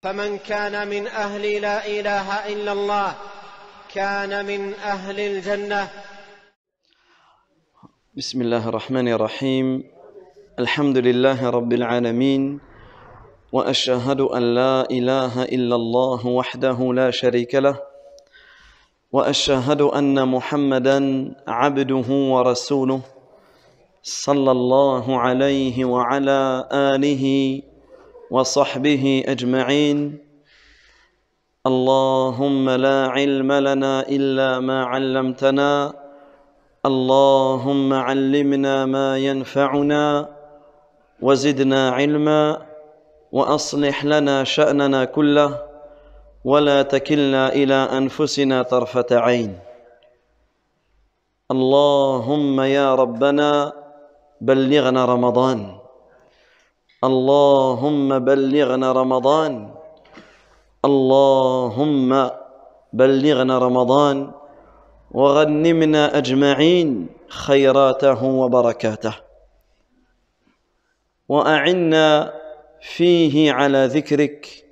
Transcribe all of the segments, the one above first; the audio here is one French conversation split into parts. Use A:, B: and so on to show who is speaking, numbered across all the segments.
A: فمن كان من أهل لا إله إلا الله كان من أهل الجنة.
B: بسم الله الرحمن الرحيم. الحمد لله رب العالمين، وأشهد أن لا إله إلا الله وحده لا شريك له، وأشهد أن محمدًا عبده ورسوله صلى الله عليه وعلى آله وصحبه أجمعين. اللهم لا علم لنا إلا ما علمتنا، اللهم علمنا ما ينفعنا وزدنا علما، وأصلح لنا شأننا كله ولا تكلنا إلى أنفسنا طرفة عين. اللهم يا ربنا بلغنا رمضان، اللهم بلغنا رمضان، اللهم بلغنا رمضان وغنمنا أجمعين خيراته وبركاته، وأعنا فيه على ذكرك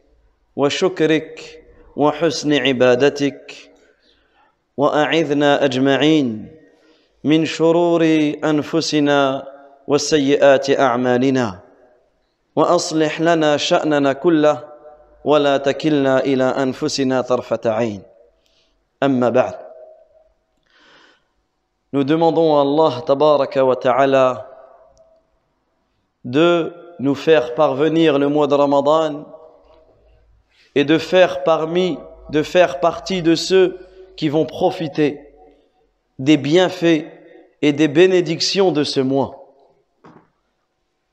B: وشكرك وحسن عبادتك، وأعذنا أجمعين من شرور أنفسنا وسيئات أعمالنا، وأصلح لنا شأننا كله ولا تكلنا إلى أنفسنا طرفة عين. أما بعد. Nous demandons à Allah tabaraka wa ta'ala de nous faire parvenir le mois de Ramadan et de faire partie de ceux qui vont profiter des bienfaits et des bénédictions de ce mois.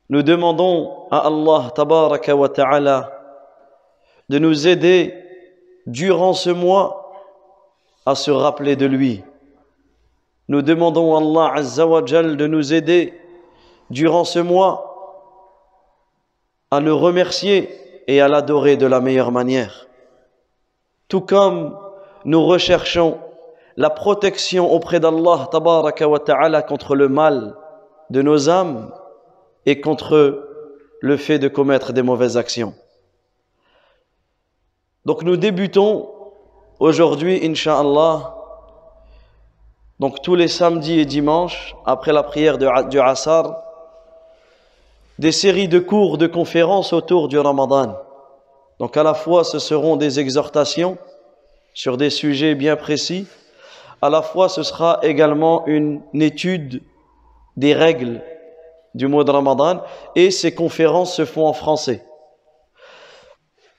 B: Nous demandons à Allah tabaraka wa ta'ala de nous aider durant ce mois à se rappeler de lui. Nous demandons à Allah azza wa jal de nous aider durant ce mois à le remercier et à l'adorer de la meilleure manière. Tout comme nous recherchons la protection auprès d'Allah tabaraka wa ta'ala contre le mal de nos âmes et contre le fait de commettre des mauvaises actions. Donc nous débutons aujourd'hui, Inch'Allah, donc tous les samedis et dimanches, après la prière du Asr, des séries de cours, de conférences autour du Ramadan. Donc à la fois ce seront des exhortations sur des sujets bien précis, à la fois ce sera également une étude des règles du mois de Ramadan, et ces conférences se font en français.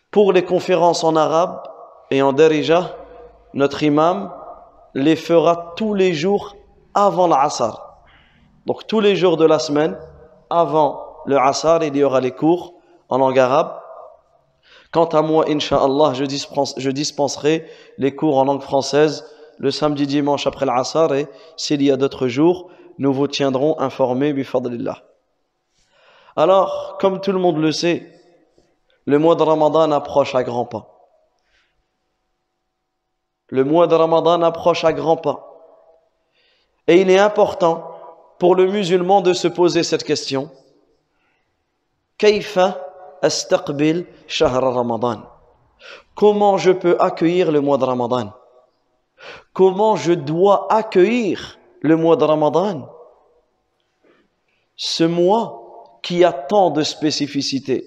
B: Pour les conférences en arabe et en darija, notre imam les fera tous les jours avant l'Asr. Donc tous les jours de la semaine, avant le Asr, il y aura les cours en langue arabe. Quant à moi, Inch'Allah, je dispenserai les cours en langue française le samedi, dimanche après l'Asr, et s'il y a d'autres jours, nous vous tiendrons informés, bifadlillah. Alors, comme tout le monde le sait, le mois de Ramadan approche à grands pas. Le mois de Ramadan approche à grands pas. Et il est important pour le musulman de se poser cette question. Kayfa astaqbil shahr Ramadan? Comment je peux accueillir le mois de Ramadan? Comment je dois accueillir le mois de Ramadan? Ce mois qui a tant de spécificités,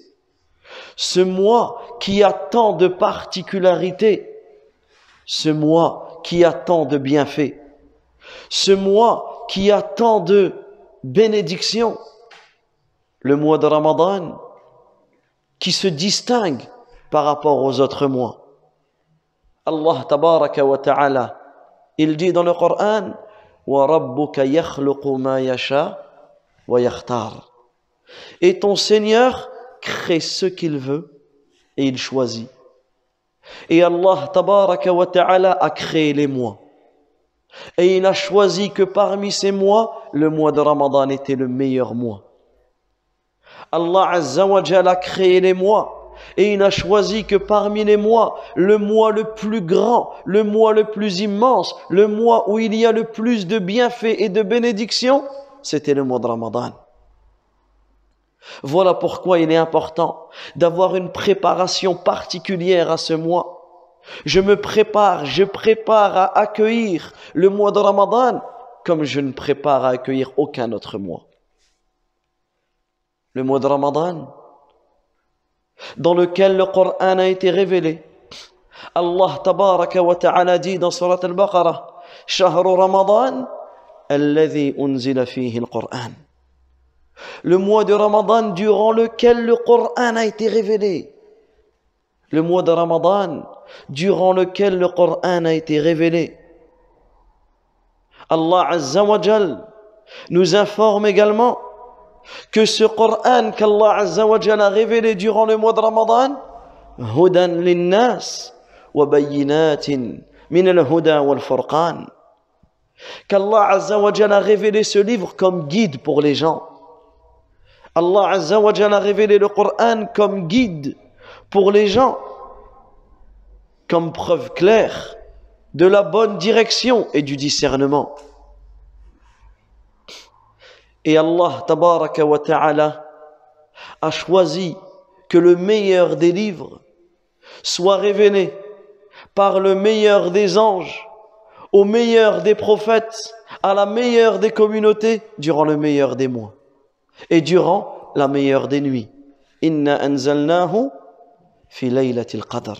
B: ce mois qui a tant de particularités, ce mois qui a tant de bienfaits, ce mois qui a tant de bénédictions, le mois de Ramadan qui se distingue par rapport aux autres mois. Allah tabaraka wa ta'ala, il dit dans le Coran, wa rabbuka yakhluqu ma yasha wa yakhtar. Et ton Seigneur crée ce qu'il veut et il choisit. Et Allah tabaraka wa ta'ala a créé les mois. Et il a choisi que parmi ces mois, le mois de Ramadan était le meilleur mois. Allah azza wa jalla a créé les mois. Et il a choisi que parmi les mois, le mois le plus grand, le mois le plus immense, le mois où il y a le plus de bienfaits et de bénédictions, c'était le mois de Ramadan. Voilà pourquoi il est important d'avoir une préparation particulière à ce mois. Je prépare à accueillir le mois de Ramadan comme je ne prépare à accueillir aucun autre mois. Le mois de Ramadan, dans lequel le Coran a été révélé. Allah tabaraka wa ta'ala dit dans Surat Al-Baqarah, Shahru Ramadan, alladhi unzila fihi al-Qur'an. Le mois de Ramadan durant lequel le Coran a été révélé. Le mois de Ramadan durant lequel le Coran a été révélé. Allah Azza wa Jal nous informe également que ce Coran qu'Allah Azza wa Jal a révélé durant le mois de Ramadan, Hudan linnas wa bayyinatin min al-huda wal furqan. Qu'Allah Azza wa Jal a révélé ce livre comme guide pour les gens. Allah Azza wa Jal a révélé le Coran comme guide pour les gens, comme preuve claire de la bonne direction et du discernement. Et Allah tabaraka wa ta'ala a choisi que le meilleur des livres soit révélé par le meilleur des anges, au meilleur des prophètes, à la meilleure des communautés, durant le meilleur des mois et durant la meilleure des nuits. Inna anzalnahu fi laylatil qadr.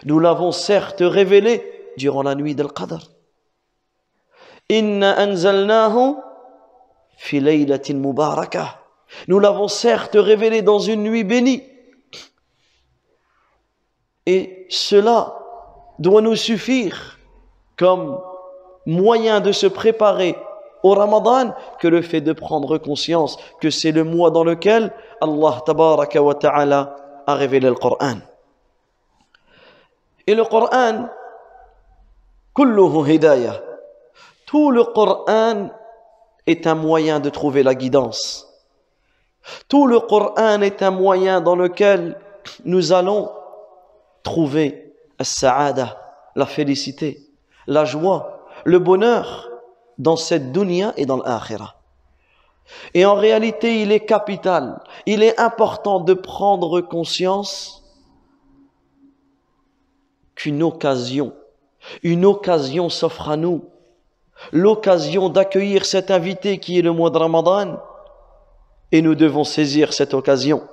B: Nous l'avons certes révélé durant la nuit del Qadr. Inna anzalnahu fi laylatin mubarakah. Nous l'avons certes révélé dans une nuit bénie. Et cela doit nous suffire comme moyen de se préparer au Ramadan que le fait de prendre conscience que c'est le mois dans lequel Allah tabaraka wa ta'ala a révélé le Coran. Et le Coran, kulluhu hidayah. Tout le Coran est un moyen de trouver la guidance. Tout le Coran est un moyen dans lequel nous allons trouver as-sa'ada, la félicité, la joie, le bonheur dans cette dunya et dans l'akhirah. Et en réalité, il est capital, il est important de prendre conscience qu'une occasion s'offre à nous, l'occasion d'accueillir cet invité qui est le mois de Ramadan, et nous devons saisir cette occasion.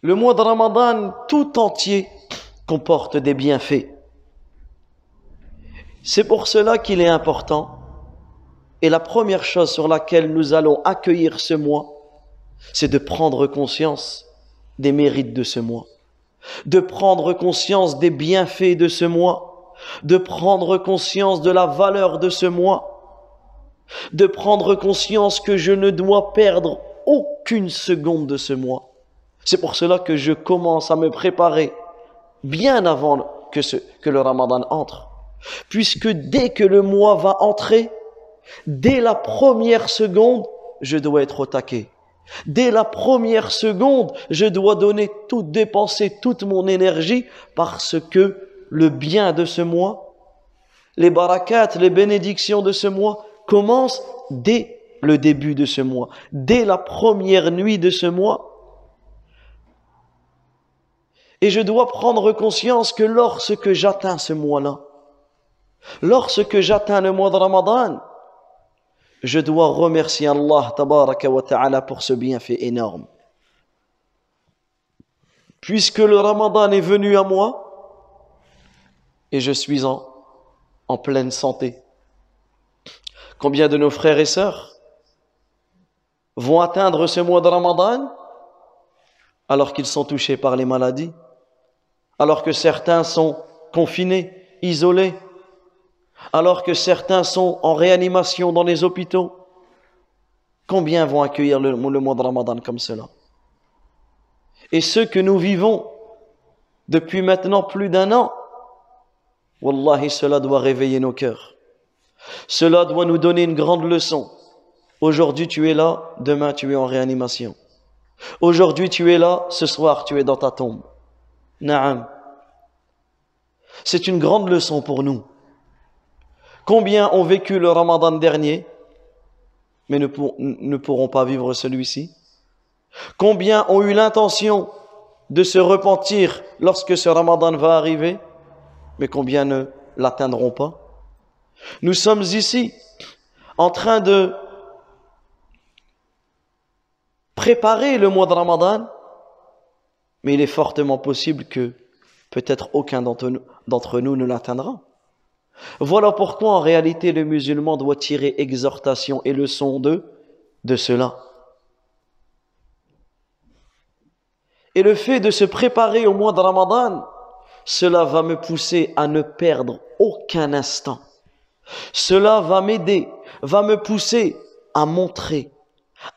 B: Le mois de Ramadan tout entier comporte des bienfaits. C'est pour cela qu'il est important, et la première chose sur laquelle nous allons accueillir ce mois, c'est de prendre conscience des mérites de ce mois, de prendre conscience des bienfaits de ce mois, de prendre conscience de la valeur de ce mois, de prendre conscience que je ne dois perdre aucune seconde de ce mois. C'est pour cela que je commence à me préparer bien avant que le Ramadan entre. Puisque dès que le mois va entrer, dès la première seconde, je dois être au taquet. Dès la première seconde, je dois dépenser toute mon énergie parce que le bien de ce mois, les barakats, les bénédictions de ce mois commencent dès le début de ce mois, dès la première nuit de ce mois. Et je dois prendre conscience que lorsque j'atteins ce mois-là, lorsque j'atteins le mois de Ramadan, je dois remercier Allah tabaraka wa ta'ala pour ce bienfait énorme. Puisque le Ramadan est venu à moi et je suis en pleine santé. Combien de nos frères et sœurs vont atteindre ce mois de Ramadan alors qu'ils sont touchés par les maladies, alors que certains sont confinés, isolés, alors que certains sont en réanimation dans les hôpitaux. Combien vont accueillir le mois de Ramadan comme cela? Et ce que nous vivons depuis maintenant plus d'un an, wallahi, cela doit réveiller nos cœurs. Cela doit nous donner une grande leçon. Aujourd'hui tu es là, demain tu es en réanimation. Aujourd'hui tu es là, ce soir tu es dans ta tombe. Naam. C'est une grande leçon pour nous. Combien ont vécu le Ramadan dernier mais ne pourront pas vivre celui-ci? Combien ont eu l'intention de se repentir lorsque ce Ramadan va arriver, mais combien ne l'atteindront pas? Nous sommes ici en train de préparer le mois de Ramadan, mais il est fortement possible que peut-être aucun d'entre nous ne l'atteindra. Voilà pourquoi en réalité le musulman doit tirer exhortation et leçon de cela. Et le fait de se préparer au mois de Ramadan, cela va me pousser à ne perdre aucun instant. Cela va m'aider, va me pousser à montrer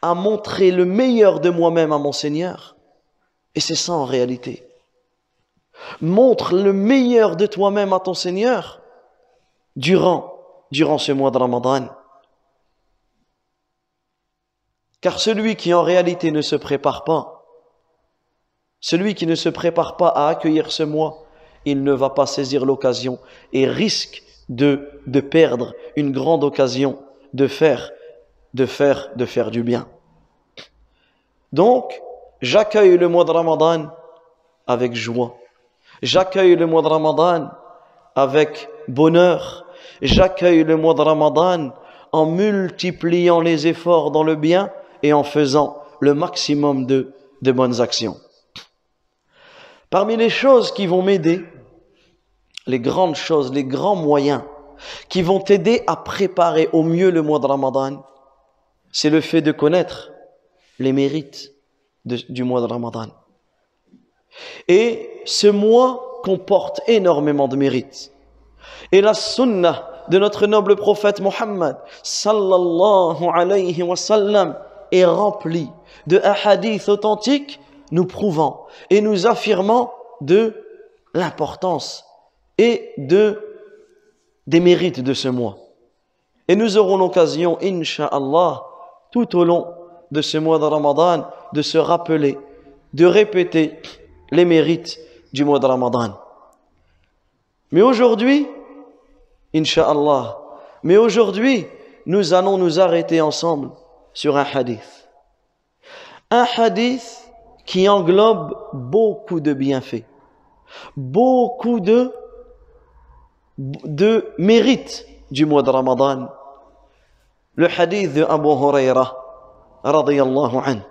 B: le meilleur de moi-même à mon Seigneur. Et c'est ça en réalité. Montre le meilleur de toi-même à ton Seigneur durant ce mois de Ramadan. Car celui qui en réalité ne se prépare pas, celui qui ne se prépare pas à accueillir ce mois, il ne va pas saisir l'occasion et risque de perdre une grande occasion de faire du bien. Donc, j'accueille le mois de Ramadan avec joie. J'accueille le mois de Ramadan avec bonheur. J'accueille le mois de Ramadan en multipliant les efforts dans le bien et en faisant le maximum de bonnes actions. Parmi les choses qui vont m'aider, les grandes choses, les grands moyens qui vont t'aider à préparer au mieux le mois de Ramadan, c'est le fait de connaître les mérites du mois de Ramadan. Et ce mois comporte énormément de mérites. Et la sunnah de notre noble prophète Muhammad sallallahu alayhi wa sallam est remplie de hadiths authentiques nous prouvant et nous affirmant de l'importance et des mérites de ce mois. Et nous aurons l'occasion, incha'Allah, tout au long de ce mois de Ramadan, de se rappeler, de répéter les mérites du mois de Ramadan. Mais aujourd'hui, incha'Allah, nous allons nous arrêter ensemble sur un hadith. Un hadith qui englobe beaucoup de bienfaits, beaucoup de mérites du mois de Ramadan. Le hadith de Abu Huraira radiyallahu anhu,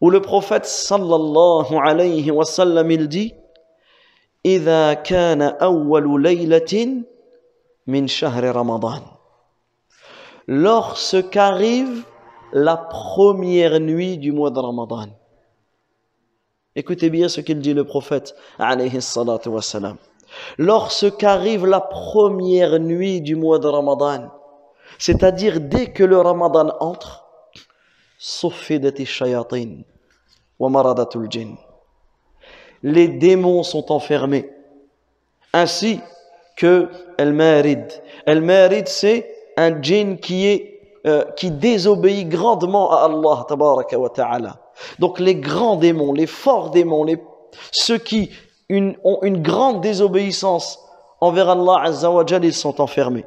B: où le prophète sallallahu alayhi wa sallam il dit: إذا كان أول ليلة من شهر رمضان, lorsqu'arrive la première nuit du mois de Ramadan. Écoutez bien ce qu'il dit le prophète alayhi salatu wa salam. Lorsqu'arrive la première nuit du mois de Ramadan, c'est-à-dire dès que le Ramadan entre, صفدت الشياطين ومرضت الجن, les démons sont enfermés, ainsi que Al-Marid. Al-Marid, c'est un djinn qui désobéit grandement à Allah tabaraka wa ta'ala. Donc les grands démons, les forts démons, ceux qui ont une grande désobéissance envers Allah azza wa jal, ils sont enfermés.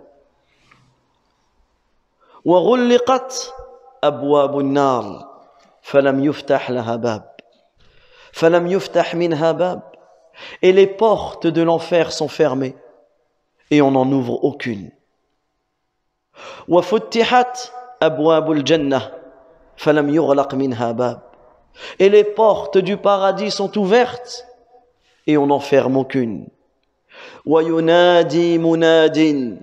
B: وغلقت أبواب النار فلم يفتح لها باب فلم يفتح منها باب, et les portes de l'enfer sont fermées et on n'en ouvre aucune. وفتحت أبواب الجنة فلم يغلق منها باب, et les portes du paradis sont ouvertes et on n'en ferme aucune. وينادي مناد,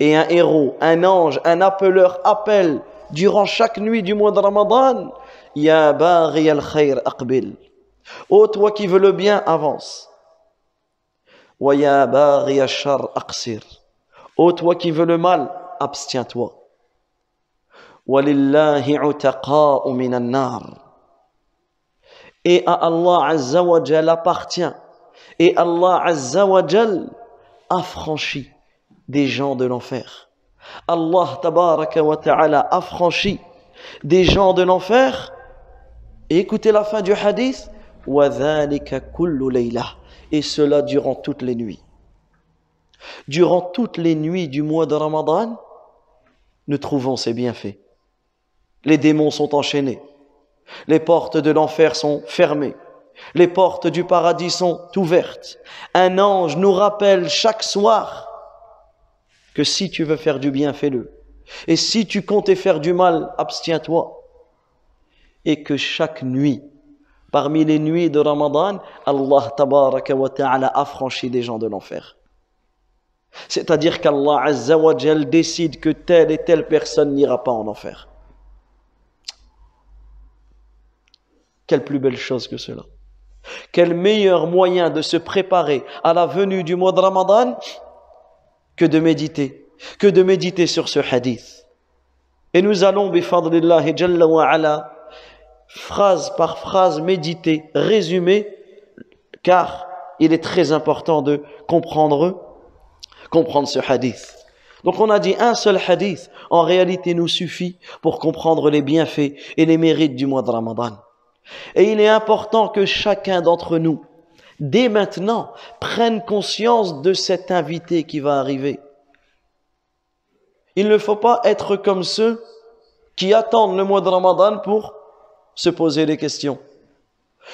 B: et un héros, un ange, un appeleur appelle durant chaque nuit du mois de Ramadan: Ya baghi al-khayr aqbil, ô toi qui veux le bien, avance. Wa ya baghi al-shar aqsir, ô toi qui veux le mal, abstiens-toi. Wa lillahi utaqa'u min an-nar, et à Allah azza wa jal appartient, et Allah azza wa jal affranchit des gens de l'enfer. Allah tabaraka wa ta'ala affranchit des gens de l'enfer. Et écoutez la fin du hadith: wa dhalika kullu layla, et cela durant toutes les nuits. Durant toutes les nuits du mois de Ramadan, nous trouvons ces bienfaits. les démons sont enchaînés, les portes de l'enfer sont fermées, les portes du paradis sont ouvertes. Un ange nous rappelle chaque soir que si tu veux faire du bien, fais-le. Et si tu comptes faire du mal, abstiens-toi. Et que chaque nuit, parmi les nuits de Ramadan, Allah tabaraka wa ta'ala affranchit des gens de l'enfer. C'est-à-dire qu'Allah Azza wa Jal décide que telle et telle personne n'ira pas en enfer. Quelle plus belle chose que cela. Quel meilleur moyen de se préparer à la venue du mois de Ramadan que de méditer sur ce hadith. Et nous allons, bifadlillahi jalla wa ala, phrase par phrase, méditer, résumer, car il est très important de comprendre ce hadith. Donc on a dit un seul hadith, en réalité nous suffit pour comprendre les bienfaits et les mérites du mois de Ramadan. Et il est important que chacun d'entre nous, dès maintenant, prenne conscience de cet invité qui va arriver. Il ne faut pas être comme ceux qui attendent le mois de Ramadan pour se poser des questions.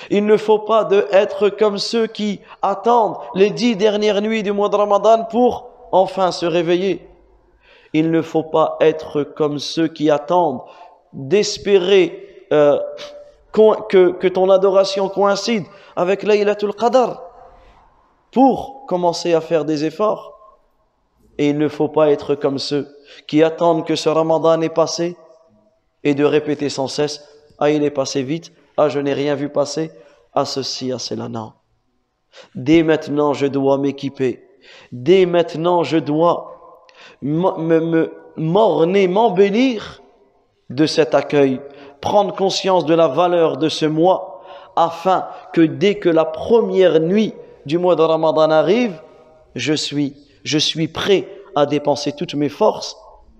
B: Il ne faut pas être comme ceux qui attendent les 10 dernières nuits du mois de Ramadan pour enfin se réveiller. Il ne faut pas être comme ceux qui attendent d'espérer que ton adoration coïncide avec Laylatul Qadr pour commencer à faire des efforts. Et il ne faut pas être comme ceux qui attendent que ce Ramadan est passé et de répéter sans cesse « Ah, il est passé vite, ah, je n'ai rien vu passer, ah, ceci, ah, c'est là. » Non. Dès maintenant, je dois m'équiper. Dès maintenant, je dois m'orner, m'embellir de cet accueil, prendre conscience de la valeur de ce mois, afin que dès que la première nuit du mois de Ramadan arrive, je suis prêt à dépenser toutes mes forces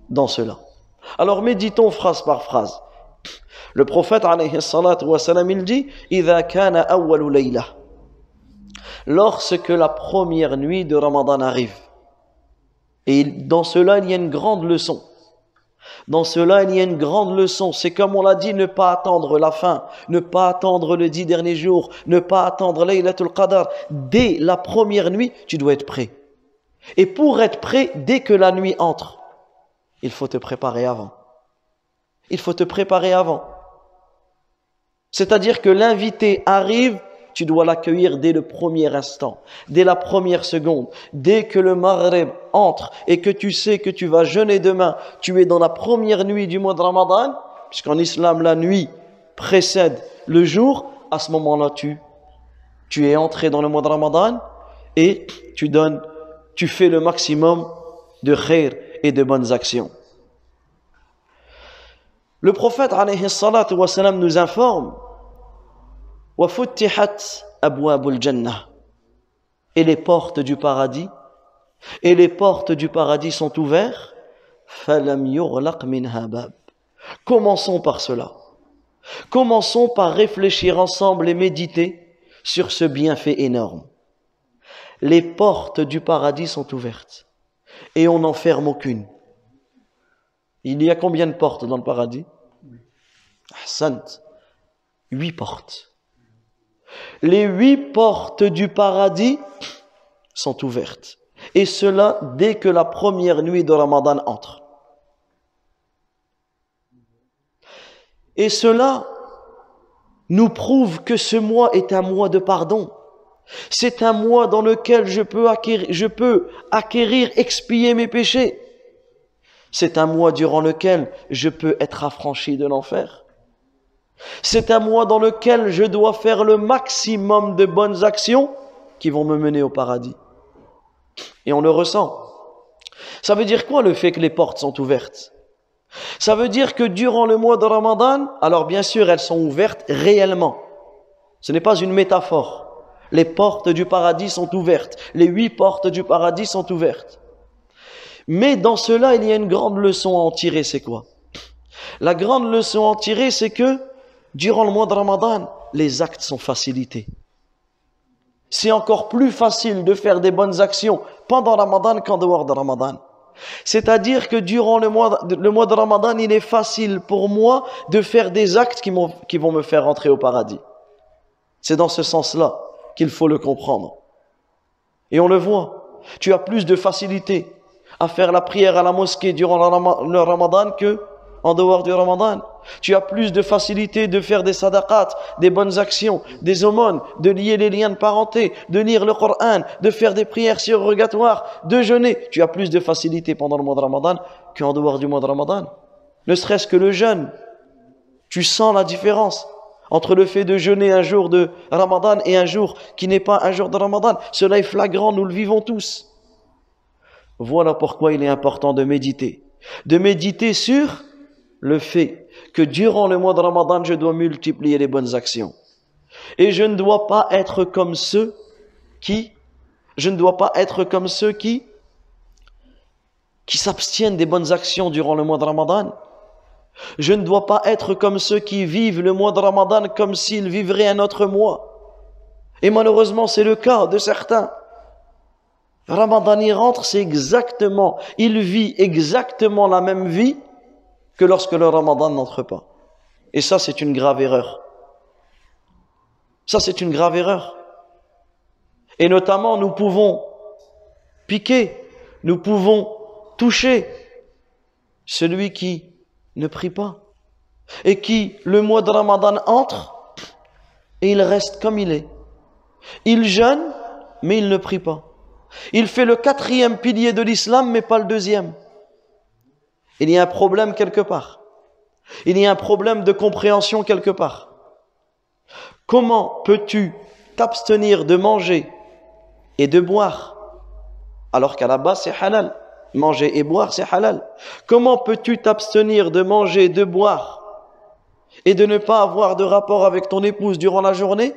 B: dans cela. Alors méditons phrase par phrase. Le prophète alayhi salatu wa salam, il dit إِذَا كَانَ أَوَّلُ لَيْلَةٍ, lorsque la première nuit de Ramadan arrive. Et dans cela, il y a une grande leçon. Dans cela, il y a une grande leçon. C'est comme on l'a dit, ne pas attendre la fin, ne pas attendre les 10 derniers jours, ne pas attendre Laylatul Qadr. Dès la première nuit, tu dois être prêt. Et pour être prêt, dès que la nuit entre, il faut te préparer avant. Il faut te préparer avant. C'est-à-dire que l'invité arrive, tu dois l'accueillir dès le premier instant, dès la première seconde. Dès que le Maghrib entre et que tu sais que tu vas jeûner demain, tu es dans la première nuit du mois de Ramadan, puisqu'en islam la nuit précède le jour, à ce moment-là tu es entré dans le mois de Ramadan et tu fais le maximum de khair et de bonnes actions. Le prophète alayhi salatu wa salam nous informe وَفُتِّحَتْ أَبْوَابُ الْجَنَّةِ, et les portes du paradis sont ouvertes. فَلَمْ يُغْلَقْ مِنْهَا بَابٌ. Commençons par cela. Commençons par réfléchir ensemble et méditer sur ce bienfait énorme. Les portes du paradis sont ouvertes et on n'en ferme aucune. Il y a combien de portes dans le paradis? Ahsant. 8 portes. Les 8 portes du paradis sont ouvertes. Et cela dès que la première nuit de Ramadan entre. Et cela nous prouve que ce mois est un mois de pardon. C'est un mois dans lequel je peux acquérir, expier mes péchés. C'est un mois durant lequel je peux être affranchi de l'enfer. C'est un mois dans lequel je dois faire le maximum de bonnes actions qui vont me mener au paradis. Et on le ressent. Ça veut dire quoi le fait que les portes sont ouvertes? Ça veut dire que durant le mois de Ramadan, alors bien sûr elles sont ouvertes réellement. Ce n'est pas une métaphore. Les portes du paradis sont ouvertes. Les 8 portes du paradis sont ouvertes. Mais dans cela, il y a une grande leçon à en tirer, c'est quoi? La grande leçon à en tirer, c'est que durant le mois de Ramadan, les actes sont facilités. C'est encore plus facile de faire des bonnes actions pendant Ramadan qu'en dehors de Ramadan. C'est-à-dire que durant le mois de Ramadan, il est facile pour moi de faire des actes qui vont me faire entrer au paradis. C'est dans ce sens-là qu'il faut le comprendre. Et on le voit, tu as plus de facilité à faire la prière à la mosquée durant le Ramadan que en dehors du Ramadan. Tu as plus de facilité de faire des sadaqat, des bonnes actions, des aumônes, de lier les liens de parenté, de lire le Coran, de faire des prières surrogatoires, de jeûner. Tu as plus de facilité pendant le mois de Ramadan qu'en dehors du mois de Ramadan. Ne serait-ce que le jeûne. Tu sens la différence entre le fait de jeûner un jour de Ramadan et un jour qui n'est pas un jour de Ramadan. Cela est flagrant, nous le vivons tous. Voilà pourquoi il est important de méditer. De méditer sur le fait que durant le mois de Ramadan, je dois multiplier les bonnes actions. Et je ne dois pas être comme ceux qui s'abstiennent des bonnes actions durant le mois de Ramadan. Je ne dois pas être comme ceux qui vivent le mois de Ramadan comme s'ils vivraient un autre mois. Et malheureusement, c'est le cas de certains. Ramadan y rentre, il vit exactement la même vie que lorsque le Ramadan n'entre pas. Et ça, c'est une grave erreur. Ça, c'est une grave erreur. Et notamment, nous pouvons piquer, nous pouvons toucher celui qui ne prie pas et qui, le mois de Ramadan entre et il reste comme il est. Il jeûne, mais il ne prie pas. Il fait le 4e pilier de l'islam, mais pas le 2e. Il y a un problème quelque part. Il y a un problème de compréhension quelque part. Comment peux-tu t'abstenir de manger et de boire alors qu'à la base c'est halal? Manger et boire c'est halal. Comment peux-tu t'abstenir de manger et de boire et de ne pas avoir de rapport avec ton épouse durant la journée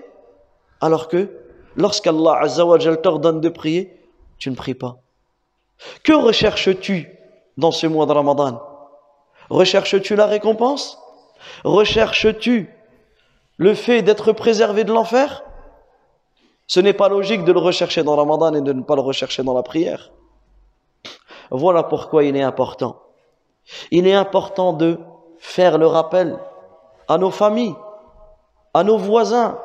B: alors que lorsqu'Allah Azza wa Jal t'ordonne de prier, tu ne pries pas? Que recherches-tu dans ce mois de Ramadan? Recherches-tu la récompense? Recherches-tu le fait d'être préservé de l'enfer? Ce n'est pas logique de le rechercher dans Ramadan et de ne pas le rechercher dans la prière. Voilà pourquoi il est important. Il est important de faire le rappel à nos familles, à nos voisins,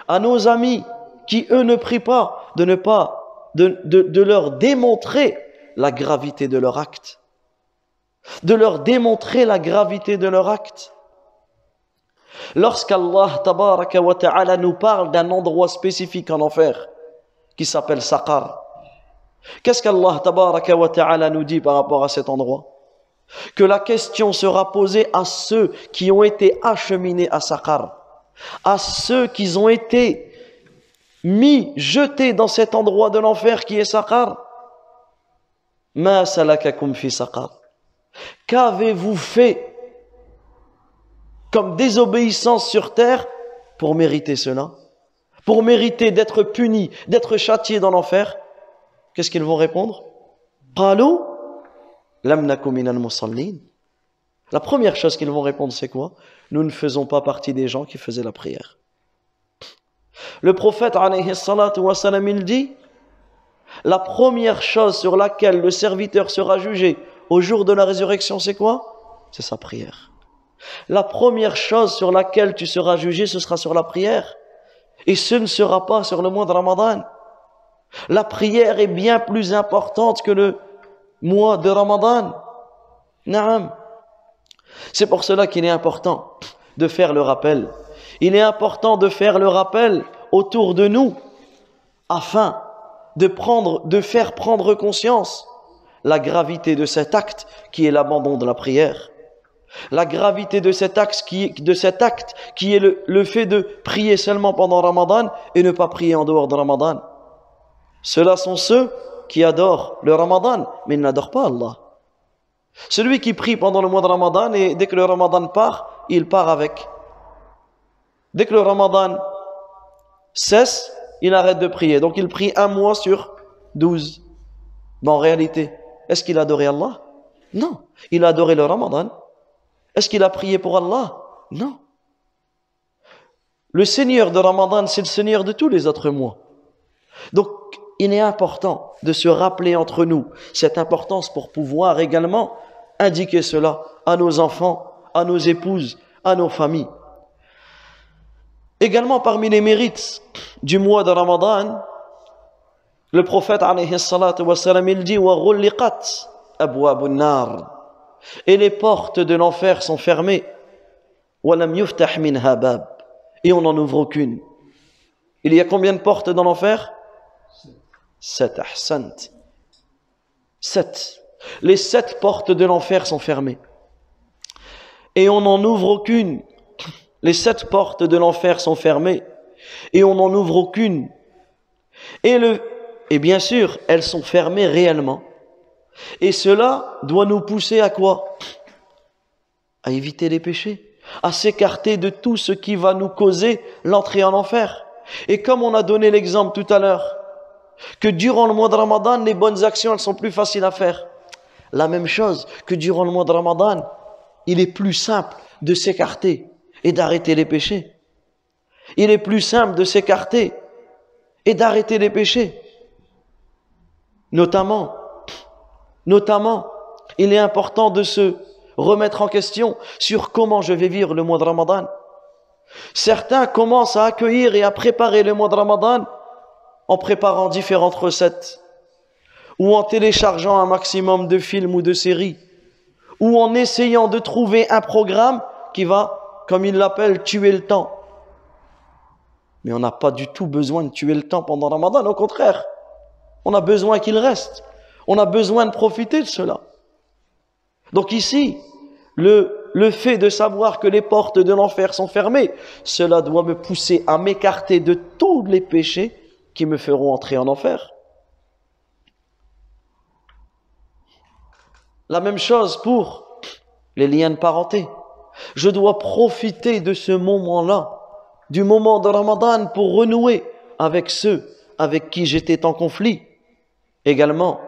B: à nos amis qui eux ne prient pas, de leur démontrer la gravité de leur acte. De leur démontrer la gravité de leur acte. Lorsqu'Allah tabaraka wa ta'ala nous parle d'un endroit spécifique en enfer qui s'appelle Saqar, qu'est-ce qu'Allah tabaraka wa ta'ala nous dit par rapport à cet endroit? Que la question sera posée à ceux qui ont été acheminés à Saqar, à ceux qui ont été jetés dans cet endroit de l'enfer qui est Saqar. Ma salakakum fi Saqar. Qu'avez-vous fait comme désobéissance sur terre pour mériter cela? Pour mériter d'être punis, d'être châtiés dans l'enfer? Qu'est-ce qu'ils vont répondre? Qalu lam naku minal musallin. La première chose qu'ils vont répondre, c'est quoi? Nous ne faisons pas partie des gens qui faisaient la prière. Le prophète alayhi salatu wa salam, il dit, la première chose sur laquelle le serviteur sera jugé au jour de la résurrection, c'est quoi? C'est sa prière. La première chose sur laquelle tu seras jugé, ce sera sur la prière. Et ce ne sera pas sur le mois de Ramadan. La prière est bien plus importante que le mois de Ramadan. Naam. C'est pour cela qu'il est important de faire le rappel. Il est important de faire le rappel autour de nous afin de faire prendre conscience la gravité de cet acte qui est l'abandon de la prière. La gravité de cet acte qui est le fait de prier seulement pendant Ramadan et ne pas prier en dehors de Ramadan. Ceux-là sont ceux qui adorent le Ramadan, mais ils n'adorent pas Allah. Celui qui prie pendant le mois de Ramadan et dès que le Ramadan part, il part avec. Dès que le Ramadan cesse, il arrête de prier. Donc il prie 1 mois sur 12. Mais en réalité, est-ce qu'il a adoré Allah? Non. Il a adoré le Ramadan. Est-ce qu'il a prié pour Allah? Non. Le Seigneur de Ramadan, c'est le Seigneur de tous les autres mois. Donc, il est important de se rappeler entre nous cette importance pour pouvoir également indiquer cela à nos enfants, à nos épouses, à nos familles. Également parmi les mérites du mois de Ramadan, le prophète alayhi salatu wa salam, il dit wa ghulliqat abwabun nar, et les portes de l'enfer sont fermées, wa lam yuftah minha bab, et on n'en ouvre aucune. Il y a combien de portes dans l'enfer? 7. Ahsant. 7. Les 7 portes de l'enfer sont fermées et on n'en ouvre aucune. Les 7 portes de l'enfer sont fermées et on n'en ouvre aucune. Et bien sûr, elles sont fermées réellement. Et cela doit nous pousser à quoi? À éviter les péchés, à s'écarter de tout ce qui va nous causer l'entrée en enfer. Et comme on a donné l'exemple tout à l'heure, que durant le mois de Ramadan, les bonnes actions, elles sont plus faciles à faire. La même chose que durant le mois de Ramadan, il est plus simple de s'écarter et d'arrêter les péchés. Il est plus simple de s'écarter et d'arrêter les péchés. Notamment, il est important de se remettre en question sur comment je vais vivre le mois de Ramadan. Certains commencent à accueillir et à préparer le mois de Ramadan en préparant différentes recettes, ou en téléchargeant un maximum de films ou de séries, ou en essayant de trouver un programme qui va, comme ils l'appellent, tuer le temps. Mais on n'a pas du tout besoin de tuer le temps pendant Ramadan, au contraire. On a besoin qu'il reste. On a besoin de profiter de cela. Donc ici, le fait de savoir que les portes de l'enfer sont fermées, cela doit me pousser à m'écarter de tous les péchés qui me feront entrer en enfer. La même chose pour les liens de parenté. Je dois profiter de ce moment-là, du moment de Ramadan, pour renouer avec ceux avec qui j'étais en conflit. Également,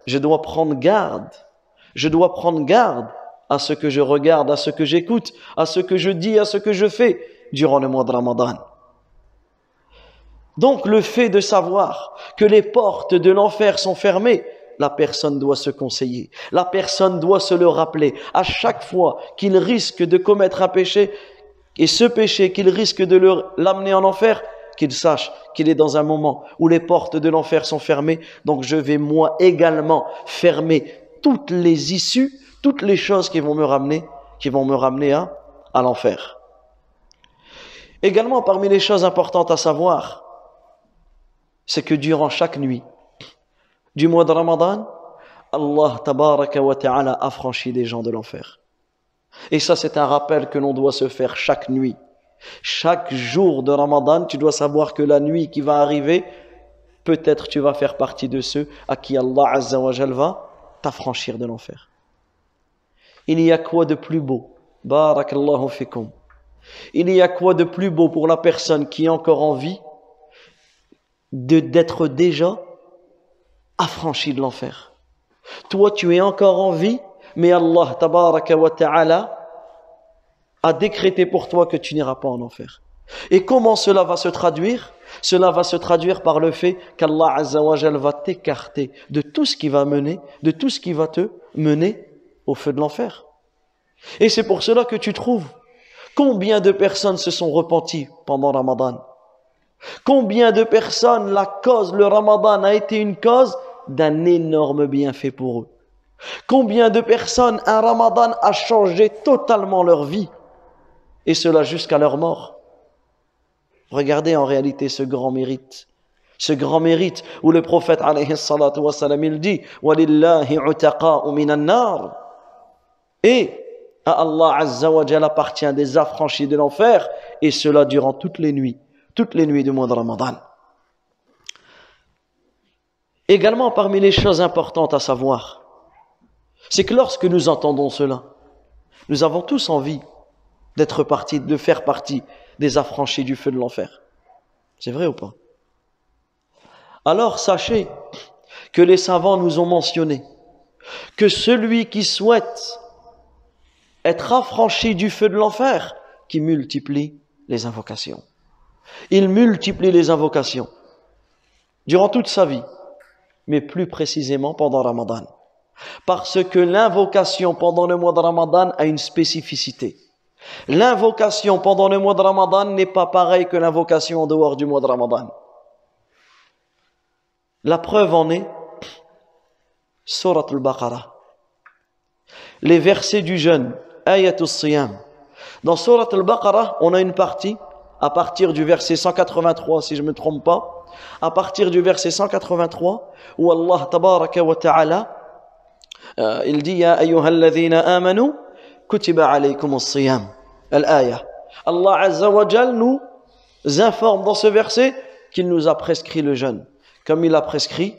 B: je dois prendre garde. Je dois prendre garde à ce que je regarde, à ce que j'écoute, à ce que je dis, à ce que je fais durant le mois de Ramadan. Donc le fait de savoir que les portes de l'enfer sont fermées, la personne doit se conseiller. La personne doit se le rappeler. À chaque fois qu'il risque de commettre un péché, et ce péché qu'il risque de l'amener en enfer, qu'il sache qu'il est dans un moment où les portes de l'enfer sont fermées. Donc je vais moi également fermer toutes les issues, toutes les choses qui vont me ramener à l'enfer. Également, parmi les choses importantes à savoir, c'est que durant chaque nuit du mois de Ramadan, Allah tabaraka wa ta'ala a franchi les gens de l'enfer. Et ça, c'est un rappel que l'on doit se faire chaque nuit. Chaque jour de Ramadan, tu dois savoir que la nuit qui va arriver, peut-être tu vas faire partie de ceux à qui Allah Azza wa Jal va t'affranchir de l'enfer. Il y a quoi de plus beau? Barakallahu fikum. Il y a quoi de plus beau pour la personne qui est encore en vie d'être déjà affranchi de l'enfer. Toi, tu es encore en vie, mais Allah tabaraka wa ta'ala a décrété pour toi que tu n'iras pas en enfer. Et comment cela va se traduire? Cela va se traduire par le fait qu'Allah Azza wa Jal va t'écarter de tout ce qui va te mener au feu de l'enfer. Et c'est pour cela que tu trouves combien de personnes se sont repenties pendant Ramadan. Combien de personnes le Ramadan a été une cause d'un énorme bienfait pour eux. Combien de personnes un Ramadan a changé totalement leur vie, et cela jusqu'à leur mort. Regardez en réalité ce grand mérite où le prophète alayhi salatu wa salam, il dit walillahi utaqa'u minan nar, et à Allah Azza wa Jalla appartient des affranchis de l'enfer, et cela durant toutes les nuits du mois de Ramadan. Également, parmi les choses importantes à savoir, c'est que lorsque nous entendons cela, nous avons tous envie de faire partie des affranchis du feu de l'enfer. C'est vrai ou pas? Alors sachez que les savants nous ont mentionné que celui qui souhaite être affranchi du feu de l'enfer, qui multiplie les invocations. Il multiplie les invocations durant toute sa vie. mais plus précisément pendant Ramadan. Parce que l'invocation pendant le mois de Ramadan a une spécificité. L'invocation pendant le mois de Ramadan n'est pas pareille que l'invocation en dehors du mois de Ramadan. La preuve en est Surat al-Baqarah. Les versets du jeûne, Ayatul Siyam. Dans Surat al-Baqarah, on a une partie, à partir du verset 183, si je ne me trompe pas, à partir du verset 183, où Allah tabaraka wa ta'ala, il dit Ya ayyuhalladhina amanu, kutiba alaykum as-siyam. Al-Aya. Allah Azza wa Jal nous informe dans ce verset qu'il nous a prescrit le jeûne, comme il a prescrit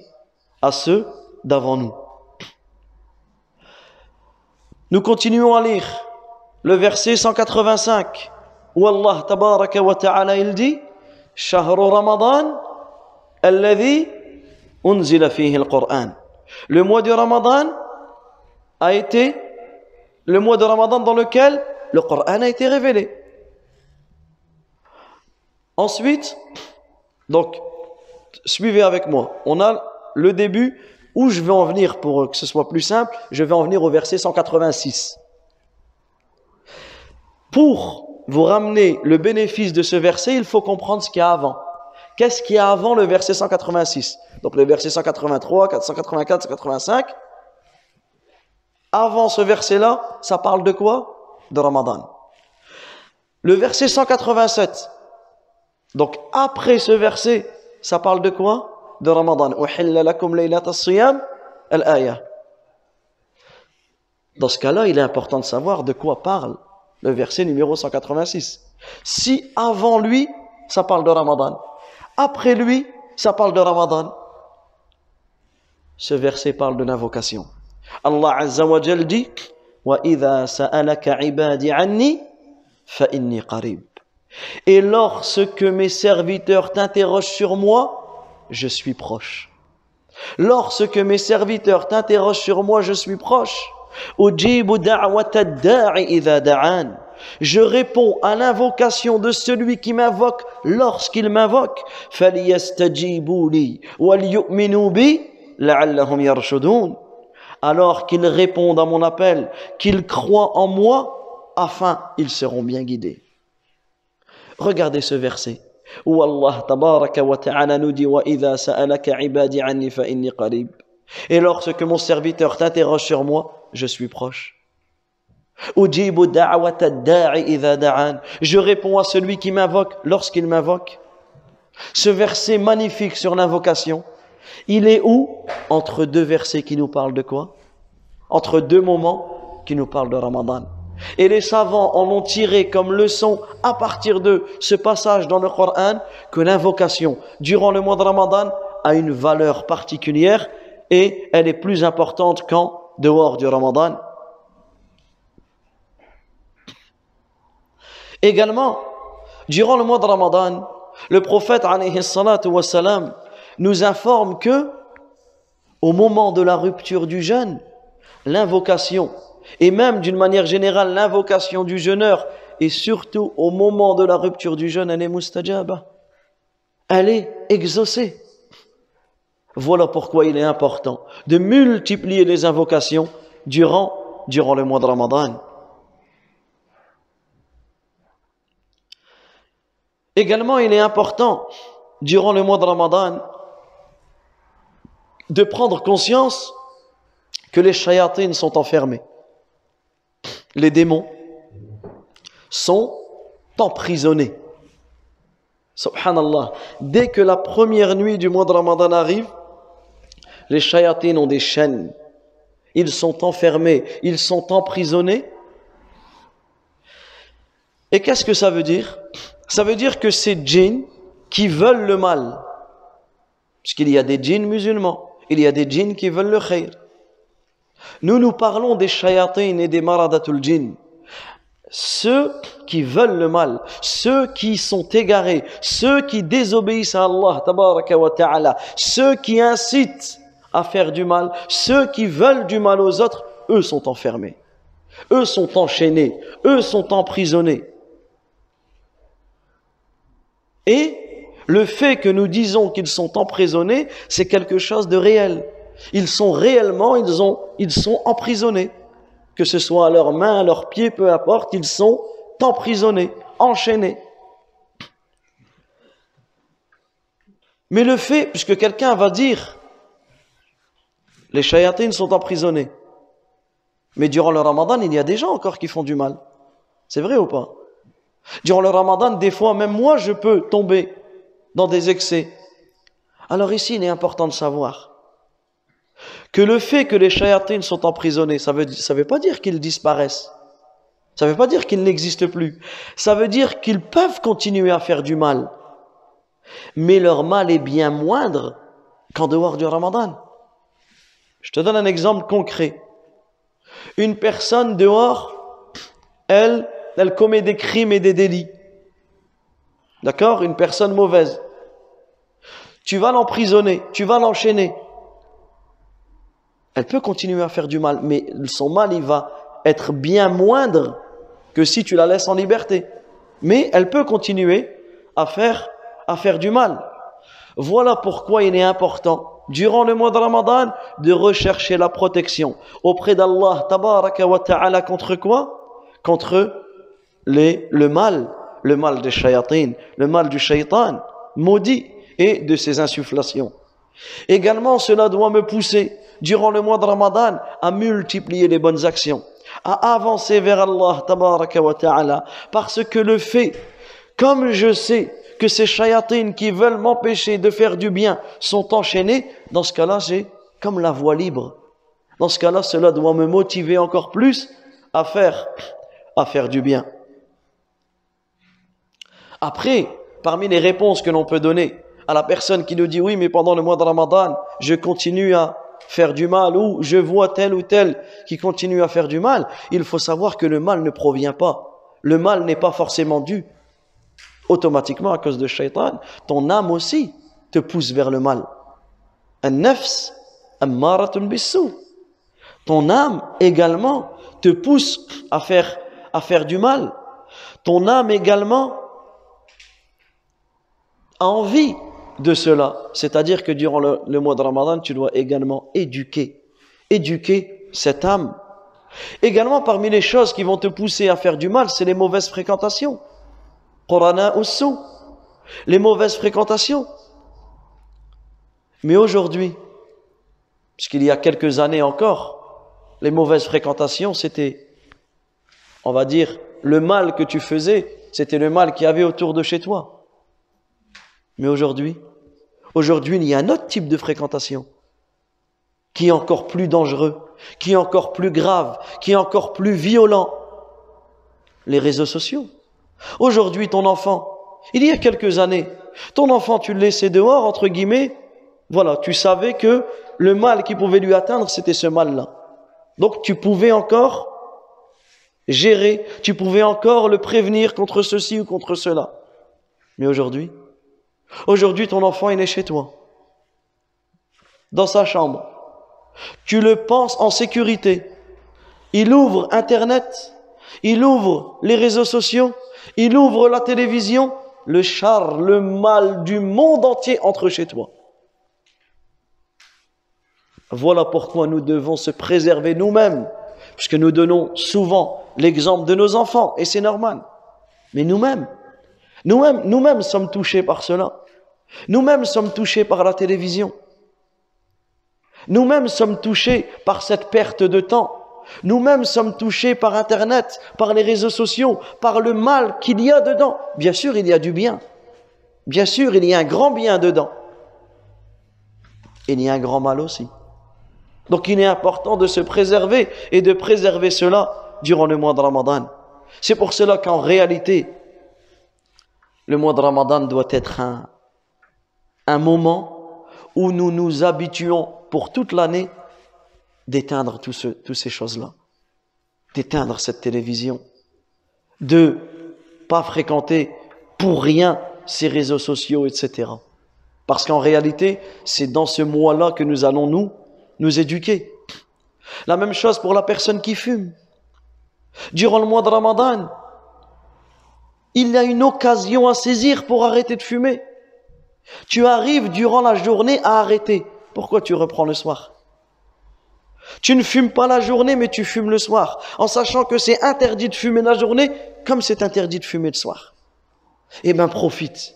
B: à ceux d'avant nous. Nous continuons à lire le verset 185 où Allah tabaraka wa ta'ala il dit Shahru Ramadan alladhi unzila fihi al-Qur'an. Le mois de Ramadan a été le mois de Ramadan dans lequel le Coran a été révélé. Ensuite, donc, suivez avec moi. On a le début où je vais en venir pour que ce soit plus simple. Je vais en venir au verset 186. Pour vous ramener le bénéfice de ce verset, il faut comprendre ce qu'il y a avant. Qu'est-ce qu'il y a avant le verset 186? Donc le verset 183, 184, 185. Avant ce verset-là, ça parle de quoi? De Ramadan. Le verset 187. Donc après ce verset, ça parle de quoi? De Ramadan. Uhilla lakum laylata as-siyam al-aya. Dans ce cas-là, il est important de savoir de quoi parle le verset numéro 186. Si avant lui, ça parle de Ramadan, après lui, ça parle de Ramadan, ce verset parle de l'invocation. Allah Azza wa Jal dit وَإِذَا سَأَلَكَ عِبَادِ عَنِّي فَإِنِّي قَرِيبٌ. Et lorsque mes serviteurs t'interrogent sur moi, je suis proche. Lorsque mes serviteurs t'interrogent sur moi, je suis proche. أُجِيبُ دَعْوَةَ الدَّاعِ إِذَا دَعَانِ. Je réponds à l'invocation de celui qui m'invoque lorsqu'il m'invoque. فَلْيَسْتَجِيبُوا لِي وَلْيُؤْمِنُوا بِي لَعَلَّهُمْ يَرْشُدُونَ. Alors qu'ils répondent à mon appel, qu'ils croient en moi, afin ils seront bien guidés. Regardez ce verset où Allah tabaraka wa ta'ala nous dit وَإِذَا سَأَلَكَ عِبَادِ عَنِّي فَإِنِّي قَرِيبٌ. Et lorsque mon serviteur t'interroge sur moi, je suis proche. أُجِيبُ دَعْوَةَ الدَّاعِ إِذَا دَعَانِ. Je réponds à celui qui m'invoque lorsqu'il m'invoque. Ce verset magnifique sur l'invocation, il est où? Entre deux versets qui nous parlent de quoi? Entre deux moments qui nous parlent de Ramadan. Et les savants en ont tiré comme leçon à partir de ce passage dans le Coran que l'invocation durant le mois de Ramadan a une valeur particulière et elle est plus importante qu'en dehors du Ramadan. Également, durant le mois de Ramadan, le prophète alayhi salatu wa salam nous informe que au moment de la rupture du jeûne, l'invocation, et même d'une manière générale l'invocation du jeûneur, et surtout au moment de la rupture du jeûne, elle est mustajaba, elle est exaucée. Voilà pourquoi il est important de multiplier les invocations durant le mois de Ramadan. Également, il est important durant le mois de Ramadan de prendre conscience que les shayatines sont enfermés. Les démons sont emprisonnés. Subhanallah. Dès que la première nuit du mois de Ramadan arrive, les shayatines ont des chaînes. Ils sont enfermés, ils sont emprisonnés. Et qu'est-ce que ça veut dire? Ça veut dire que ces djinns qui veulent le mal, puisqu'il y a des djinns musulmans, il y a des djinns qui veulent le khayr. Nous parlons des shayatines et des maradatul djinn. Ceux qui veulent le mal, ceux qui sont égarés, ceux qui désobéissent à Allah tabaraka wa ta'ala, ceux qui incitent à faire du mal, ceux qui veulent du mal aux autres, eux sont enfermés. Eux sont enchaînés, eux sont emprisonnés. Et Le fait que nous disons qu'ils sont emprisonnés, c'est quelque chose de réel. Ils sont réellement, ils sont emprisonnés. Que ce soit à leurs mains, à leurs pieds, peu importe, ils sont emprisonnés, enchaînés. Mais le fait, puisque quelqu'un va dire, les shayatines sont emprisonnés, mais durant le ramadan, il y a des gens encore qui font du mal. C'est vrai ou pas? Durant le ramadan, des fois, même moi, je peux tomber dans des excès. Alors ici, il est important de savoir que le fait que les shayatines sont emprisonnés, ça veut pas dire qu'ils disparaissent. Ça veut pas dire qu'ils n'existent plus. Ça veut dire qu'ils peuvent continuer à faire du mal. Mais leur mal est bien moindre qu'en dehors du ramadan. Je te donne un exemple concret. Une personne dehors, elle commet des crimes et des délits. D'accord? Une personne mauvaise. Tu vas l'emprisonner, tu vas l'enchaîner. Elle peut continuer à faire du mal, mais son mal, il va être bien moindre que si tu la laisses en liberté. Mais elle peut continuer à faire du mal. Voilà pourquoi il est important, durant le mois de Ramadan, de rechercher la protection auprès d'Allah tabaraka wa ta'ala contre quoi? Contre le mal des shayatines, le mal du shaytan, maudit, et de ses insufflations. Également, cela doit me pousser, durant le mois de Ramadan, à multiplier les bonnes actions, à avancer vers Allah tabaraka wa ta'ala, parce que le fait, comme je sais que ces shayatines qui veulent m'empêcher de faire du bien sont enchaînés, dans ce cas-là, j'ai comme la voie libre. Dans ce cas-là, cela doit me motiver encore plus à faire du bien. Après, parmi les réponses que l'on peut donner à la personne qui nous dit oui, mais pendant le mois de Ramadan, je continue à faire du mal, ou je vois tel ou tel qui continue à faire du mal, il faut savoir que le mal ne provient pas. Le mal n'est pas forcément dû automatiquement à cause de shaitan. Ton âme aussi te pousse vers le mal. An-nafs ammaratun bis-sou. Ton âme également te pousse à faire du mal. Ton âme également a envie de cela. C'est-à-dire que durant le mois de Ramadan, tu dois également éduquer cette âme. Également, parmi les choses qui vont te pousser à faire du mal, c'est les mauvaises fréquentations. Qurana ussou, les mauvaises fréquentations. Mais aujourd'hui, puisqu'il y a quelques années encore, les mauvaises fréquentations, c'était, on va dire, le mal que tu faisais, c'était le mal qu'il y avait autour de chez toi. Mais aujourd'hui, il y a un autre type de fréquentation qui est encore plus dangereux, qui est encore plus grave, qui est encore plus violent. Les réseaux sociaux. Aujourd'hui, ton enfant, il y a quelques années, ton enfant, tu le laissais dehors, entre guillemets, voilà, tu savais que le mal qui pouvait lui atteindre, c'était ce mal-là. Donc, tu pouvais encore gérer, tu pouvais encore le prévenir contre ceci ou contre cela. Mais aujourd'hui, ton enfant, il est chez toi, dans sa chambre. Tu le penses en sécurité. Il ouvre Internet, il ouvre les réseaux sociaux, il ouvre la télévision, le char, le mal du monde entier entre chez toi. Voilà pourquoi nous devons se préserver nous-mêmes, puisque nous donnons souvent l'exemple de nos enfants, et c'est normal. Mais nous-mêmes sommes touchés par cela. Nous-mêmes sommes touchés par la télévision. Nous-mêmes sommes touchés par cette perte de temps. Nous-mêmes sommes touchés par Internet, par les réseaux sociaux, par le mal qu'il y a dedans. Bien sûr, il y a du bien. Bien sûr, il y a un grand bien dedans. Il y a un grand mal aussi. Donc, il est important de se préserver et de préserver cela durant le mois de Ramadan. C'est pour cela qu'en réalité, le mois de Ramadan doit être un moment où nous nous habituons pour toute l'année d'éteindre toutes ces choses-là, d'éteindre cette télévision, de pas fréquenter pour rien ces réseaux sociaux, etc. Parce qu'en réalité, c'est dans ce mois-là que nous allons nous éduquer. La même chose pour la personne qui fume. Durant le mois de Ramadan, il y a une occasion à saisir pour arrêter de fumer. Tu arrives durant la journée à arrêter. Pourquoi tu reprends le soir? Tu ne fumes pas la journée, mais tu fumes le soir, en sachant que c'est interdit de fumer la journée, comme c'est interdit de fumer le soir. Eh bien, profite.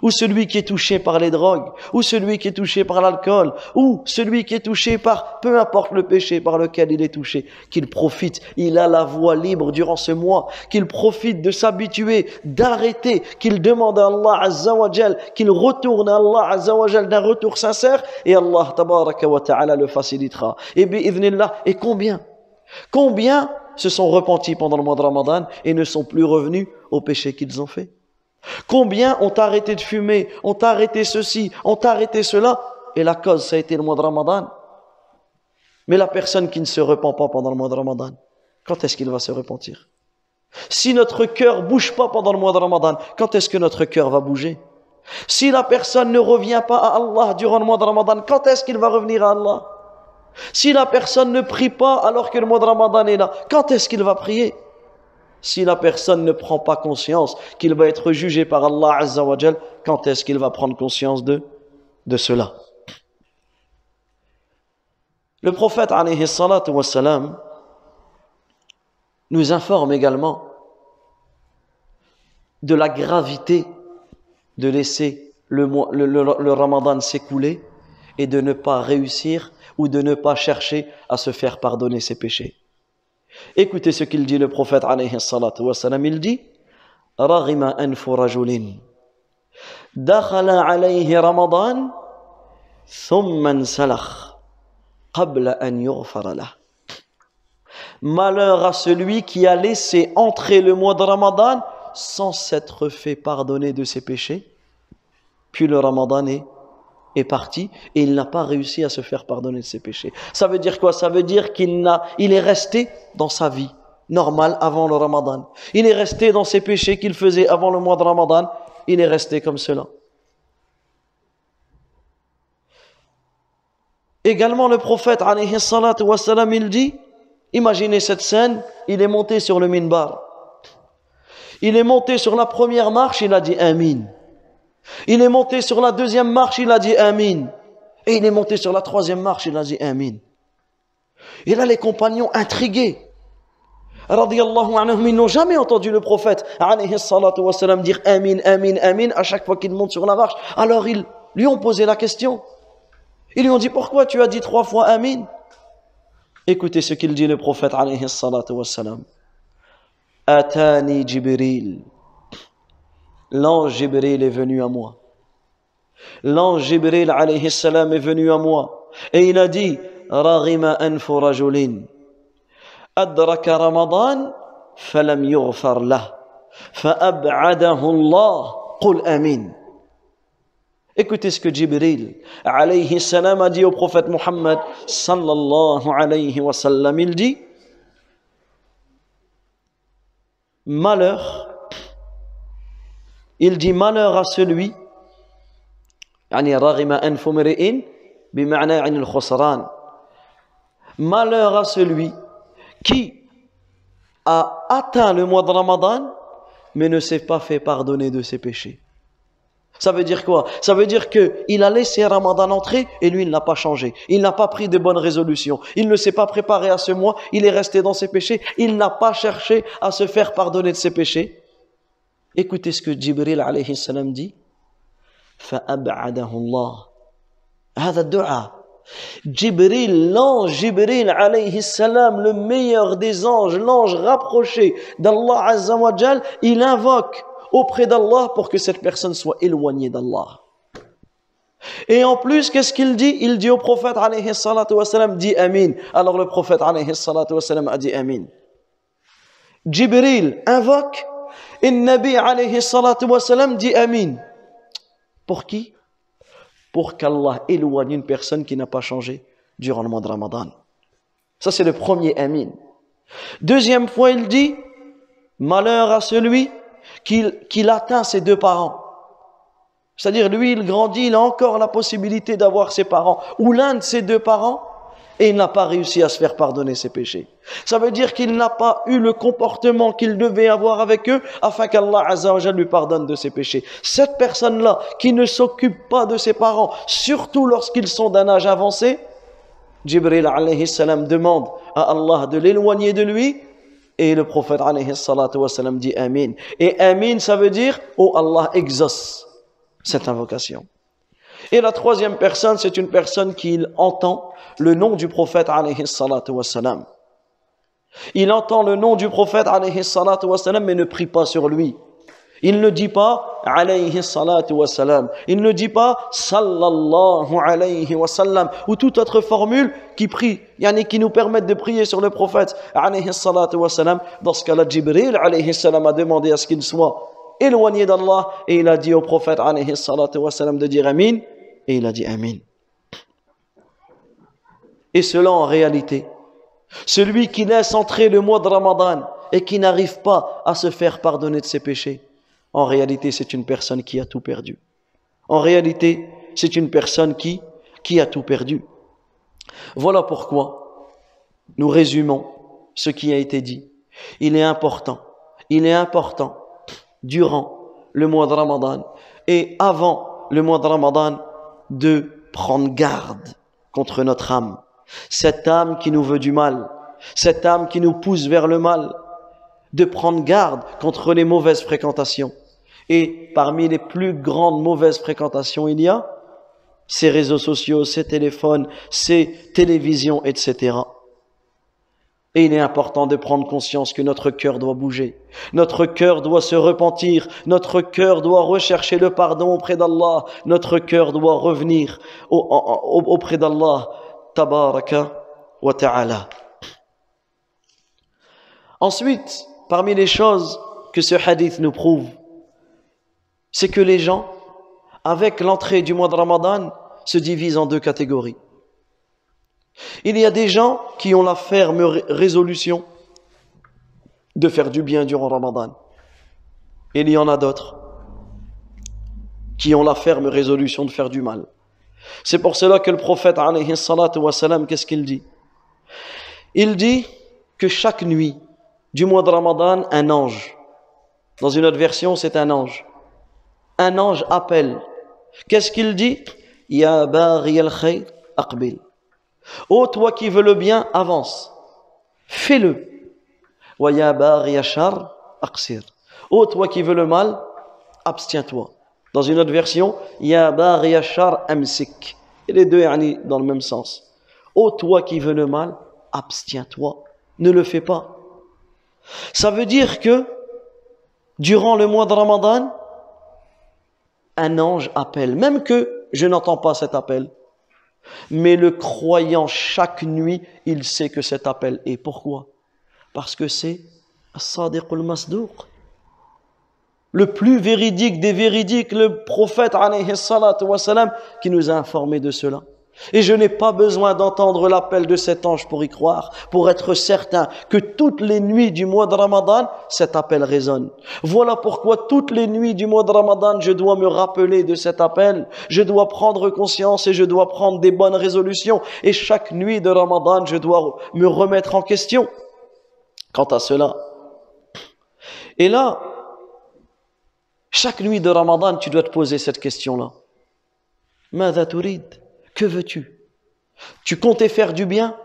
B: Ou celui qui est touché par les drogues, ou celui qui est touché par l'alcool, ou celui qui est touché par, peu importe le péché par lequel il est touché, qu'il profite, il a la voie libre durant ce mois, qu'il profite de s'habituer, d'arrêter, qu'il demande à Allah Azza wa Jal, qu'il retourne à Allah Azza wa Jal d'un retour sincère, et Allah Tabaraka wa Ta'ala le facilitera. Et bi'idhnillah, et combien se sont repentis pendant le mois de Ramadan et ne sont plus revenus au péché qu'ils ont fait? Combien ont arrêté de fumer, ont arrêté ceci, ont arrêté cela, et la cause, ça a été le mois de Ramadan. Mais la personne qui ne se repent pas pendant le mois de Ramadan, quand est-ce qu'il va se repentir? Si notre cœur ne bouge pas pendant le mois de Ramadan, quand est-ce que notre cœur va bouger? Si la personne ne revient pas à Allah durant le mois de Ramadan, quand est-ce qu'il va revenir à Allah? Si la personne ne prie pas alors que le mois de Ramadan est là, quand est-ce qu'il va prier? Si la personne ne prend pas conscience qu'il va être jugé par Allah Azza wa Jal, quand est-ce qu'il va prendre conscience de cela? Le prophète alayhi salatu wa salam nous informe également de la gravité de laisser le Ramadan s'écouler et de ne pas réussir ou de ne pas chercher à se faire pardonner ses péchés. Écoutez ce qu'il dit le prophète alayhi salatu wa salam, il dit Raghima anfu rajulin dakhala alayhi Ramadan thumma insalakh qabla an yughfara lah. Malheur à celui qui a laissé entrer le mois de Ramadan sans s'être fait pardonner de ses péchés, puis le Ramadan est parti et il n'a pas réussi à se faire pardonner de ses péchés. Ça veut dire quoi? Ça veut dire qu'il est resté dans sa vie normale avant le Ramadan. Il est resté dans ses péchés qu'il faisait avant le mois de Ramadan. Il est resté comme cela. Également le prophète alayhi salatu wa salam, il dit, imaginez cette scène, il est monté sur le minbar. Il est monté sur la première marche, il a dit Amin. Il est monté sur la deuxième marche, il a dit Amin. Et il est monté sur la troisième marche, il a dit Amin. Et là, les compagnons intrigués, radiyallahu anhum, ils n'ont jamais entendu le prophète, alayhi salatu wa salam, dire Amin, Amin, Amin, à chaque fois qu'il monte sur la marche. Alors, ils lui ont posé la question. Ils lui ont dit, pourquoi tu as dit 3 fois Amin? Écoutez ce qu'il dit le prophète, alayhi salatu wa salam. Atani Jibril. L'ange Jibril est venu à moi. L'ange Jibril alayhi salam est venu à moi. Et il a dit, Raghima anfu rajulin. Adraka Ramadan, falam yughfar lah. Fa'ab'adahu Allah. Qul amin. Écoutez ce que Jibril alayhi salam a dit au prophète Muhammad sallallahu alayhi wa sallam. Il dit, malheur à celui, malheur à celui qui a atteint le mois de Ramadan mais ne s'est pas fait pardonner de ses péchés. Ça veut dire quoi? Ça veut dire qu'il a laissé Ramadan entrer et lui il n'a pas changé. Il n'a pas pris de bonnes résolutions. Il ne s'est pas préparé à ce mois. Il est resté dans ses péchés. Il n'a pas cherché à se faire pardonner de ses péchés. Écoutez ce que Jibril alayhi salam dit. فَأَبْعَدَهُ اللَّهُ. هذا الدعاء. Jibril, l'ange Jibril alayhi salam, le meilleur des anges, l'ange rapproché d'Allah Azza wa Jal, il invoque auprès d'Allah pour que cette personne soit éloignée d'Allah. Et en plus, qu'est-ce qu'il dit? Il dit au prophète alayhi salatu wa salam, dis Amin. Alors le prophète alayhi salatu wa salam a dit Amin. Jibril invoque et Nabi alayhi salatu wa salam dit Amin. Pour qui? Pour qu'Allah éloigne une personne qui n'a pas changé durant le mois de Ramadan. Ça c'est le premier Amin. Deuxième fois il dit, malheur à celui qu'il atteint ses 2 parents. C'est-à-dire lui il grandit, il a encore la possibilité d'avoir ses parents. Ou l'un de ses 2 parents et il n'a pas réussi à se faire pardonner ses péchés. Ça veut dire qu'il n'a pas eu le comportement qu'il devait avoir avec eux afin qu'Allah Azza wa Jalla lui pardonne de ses péchés. Cette personne-là qui ne s'occupe pas de ses parents, surtout lorsqu'ils sont d'un âge avancé, Jibril alayhi salam demande à Allah de l'éloigner de lui et le prophète alayhi salatu wa salam dit Amin. Et Amin, ça veut dire oh Allah exauce cette invocation. Et la troisième personne, c'est une personne qui entend le nom du prophète alayhi salatu wa salam. Il entend le nom du prophète alayhi salatu wa salam mais ne prie pas sur lui. Il ne dit pas alayhi salatu wa salam. Il ne dit pas sallallahu alayhi wa sallam ou toute autre formule qui prie, qui nous permette de prier sur le prophète alayhi salatu wa salam. Dans ce cas-là, Jibril alayhi salam a demandé à ce qu'il soit éloigné d'Allah et il a dit au prophète alayhi salatu wa salam de dire Amin et il a dit Amin. Et cela en réalité, celui qui laisse entrer le mois de Ramadan et qui n'arrive pas à se faire pardonner de ses péchés, en réalité c'est une personne qui a tout perdu. En réalité c'est une personne qui a tout perdu. Voilà pourquoi nous résumons ce qui a été dit. Il est important durant le mois de Ramadan et avant le mois de Ramadan de prendre garde contre notre âme. Cette âme qui nous veut du mal, cette âme qui nous pousse vers le mal, de prendre garde contre les mauvaises fréquentations. Et parmi les plus grandes mauvaises fréquentations, il y a ces réseaux sociaux, ces téléphones, ces télévisions, etc. Et il est important de prendre conscience que notre cœur doit bouger. Notre cœur doit se repentir. Notre cœur doit rechercher le pardon auprès d'Allah. Notre cœur doit revenir auprès d'Allah. Tabaraka wa ta'ala. Ensuite, parmi les choses que ce hadith nous prouve, c'est que les gens, avec l'entrée du mois de Ramadan, se divisent en deux catégories. Il y a des gens qui ont la ferme résolution de faire du bien durant Ramadan. Et il y en a d'autres qui ont la ferme résolution de faire du mal. C'est pour cela que le prophète, alayhi salatu wa salam, qu'est-ce qu'il dit? Il dit que chaque nuit du mois de Ramadan, un ange, dans une autre version, c'est un ange appelle. Qu'est-ce qu'il dit? Ya baghi al-khayr aqbil. Ô toi qui veux le bien, avance, fais-le. Wa ya baghi ash-shar aqsir. Ô toi qui veux le mal, abstiens-toi. Dans une autre version, Ya baghi ash-shar amsik. Et les deux dans le même sens. Ô toi qui veux le mal, abstiens-toi. Ne le fais pas. Ça veut dire que durant le mois de Ramadan, un ange appelle, même que je n'entends pas cet appel. Mais le croyant, chaque nuit, il sait que cet appel est. Pourquoi? Parce que c'est As-Sadiqul Masdouq. Le plus véridique des véridiques, le prophète alayhi salatu wa salam, qui nous a informé de cela. Et je n'ai pas besoin d'entendre l'appel de cet ange pour y croire, pour être certain que toutes les nuits du mois de Ramadan, cet appel résonne. Voilà pourquoi toutes les nuits du mois de Ramadan, je dois me rappeler de cet appel, je dois prendre conscience et je dois prendre des bonnes résolutions. Et chaque nuit de Ramadan, je dois me remettre en question quant à cela. Et là, chaque nuit de Ramadan, tu dois te poser cette question-là. Mada turid? Que veux-tu? Tu comptais faire du bien?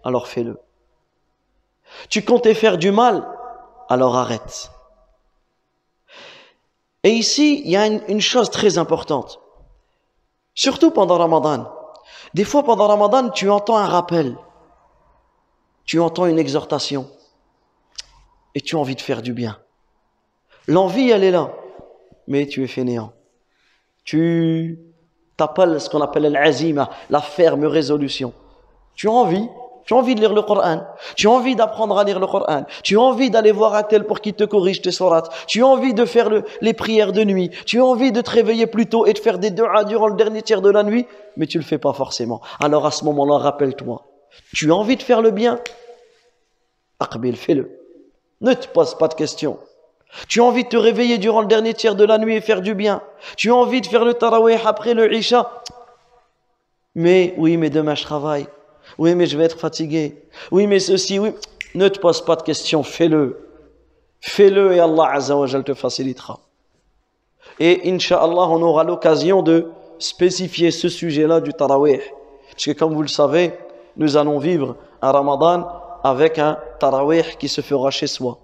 B: Alors fais-le. Tu comptais faire du mal? Alors arrête. Et ici, il y a une chose très importante. Surtout pendant Ramadan. Des fois, pendant Ramadan, tu entends un rappel. Tu entends une exhortation. Et tu as envie de faire du bien. L'envie, elle est là. Mais tu es fainéant. Tu t'appelles ce qu'on appelle l'azima, la ferme résolution. Tu as envie de lire le Coran, tu as envie d'apprendre à lire le Coran, tu as envie d'aller voir un tel pour qu'il te corrige tes sourates, tu as envie de faire les prières de nuit, tu as envie de te réveiller plus tôt et de faire des du'a durant le dernier tiers de la nuit, mais tu le fais pas forcément. Alors à ce moment-là, rappelle-toi, tu as envie de faire le bien, aqbil, fais-le. Ne te pose pas de questions. Tu as envie de te réveiller durant le dernier tiers de la nuit et faire du bien. Tu as envie de faire le tarawih après le isha. Mais oui, mais demain je travaille. Oui, mais je vais être fatigué. Oui, mais ceci, oui. Ne te pose pas de questions, fais-le. Fais-le et Allah Azza wa Jal te facilitera. Et Inch'Allah, on aura l'occasion de spécifier ce sujet-là du Tarawih. Parce que comme vous le savez, nous allons vivre un Ramadan avec un Tarawih qui se fera chez soi.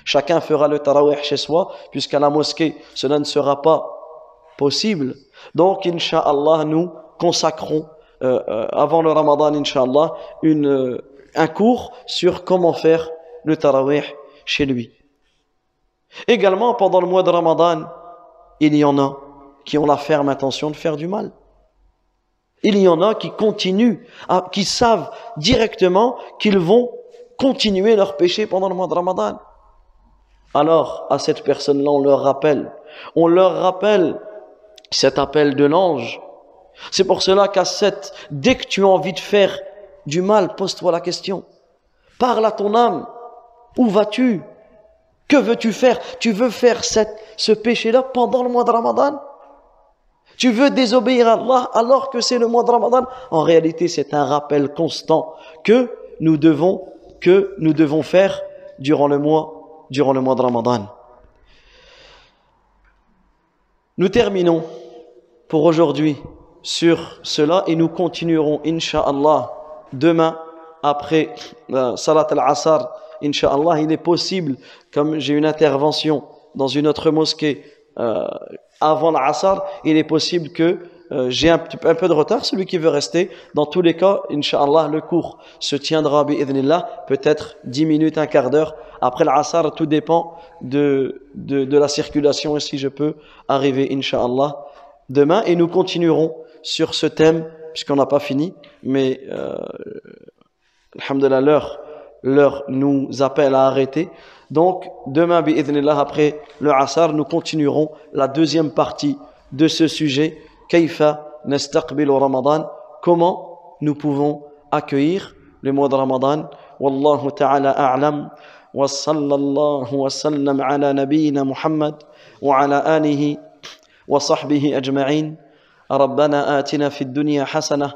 B: Chacun fera le Tarawih chez soi, puisqu'à la mosquée, cela ne sera pas possible. Donc, Inch'Allah, nous consacrons, avant le Ramadan, Inch'Allah, un cours sur comment faire le Tarawih chez lui. Également, pendant le mois de Ramadan, il y en a qui ont la ferme intention de faire du mal. Il y en a qui continuent, qui savent directement qu'ils vont continuer leur péché pendant le mois de Ramadan. Alors, à cette personne-là, on leur rappelle cet appel de l'ange. C'est pour cela dès que tu as envie de faire du mal, pose-toi la question. Parle à ton âme. Où vas-tu? Que veux-tu faire? Tu veux faire ce péché-là pendant le mois de Ramadan? Tu veux désobéir à Allah alors que c'est le mois de Ramadan? En réalité, c'est un rappel constant que nous devons faire durant le mois de Ramadan. Nous terminons pour aujourd'hui sur cela et nous continuerons, Inch'Allah, demain après Salat al-Asr. Inch'Allah, il est possible, comme j'ai une intervention dans une autre mosquée avant l'Asr, il est possible que j'ai un peu de retard. Celui qui veut rester, dans tous les cas, Inch'Allah, le cours se tiendra, bi'idhnillah, peut-être 10 minutes, un quart d'heure. Après l'Asr, tout dépend de la circulation et si je peux arriver, Inch'Allah, demain. Et nous continuerons sur ce thème, puisqu'on n'a pas fini, mais alhamdulillah, l'heure nous appelle à arrêter. Donc, demain, bi'idhnillah, après le Asr, nous continuerons la deuxième partie de ce sujet. Kayfa nastaqbilu Ramadan? Comment nous pouvons accueillir le mois de Ramadan? Wallahu ta'ala a'lam. Wa sallallahu wa sallam ala nabiyyina Muhammad wa ala alihi wa sahbihi ajma'in. ربنا آتنا في الدنيا حسنة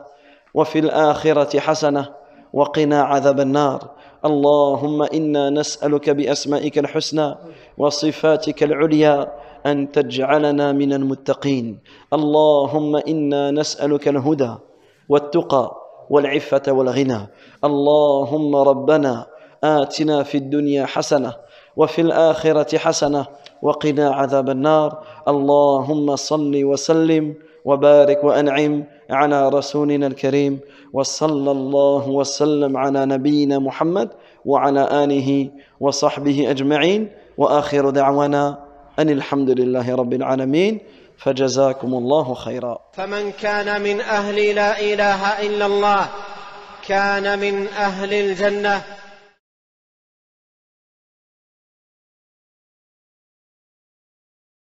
B: وفي الآخرة حسنة وقنا عذاب النار. اللهم إنا نسألك بأسمائك الحسنى وصفاتك العليا أن تجعلنا من المتقين. اللهم إنا نسألك الهدى والتقى والعفة والغنى. اللهم ربنا آتنا في الدنيا حسنة وفي الآخرة حسنة وقنا عذاب النار. اللهم صل وسلم وبارك وأنعم على رسولنا الكريم وصلى الله وسلم على نبينا محمد وعلى آله وصحبه أجمعين. وآخر دعوانا أن الحمد لله رب العالمين. فجزاكم الله خيرا.
A: فمن كان من أهل لا إله إلا الله كان من أهل الجنة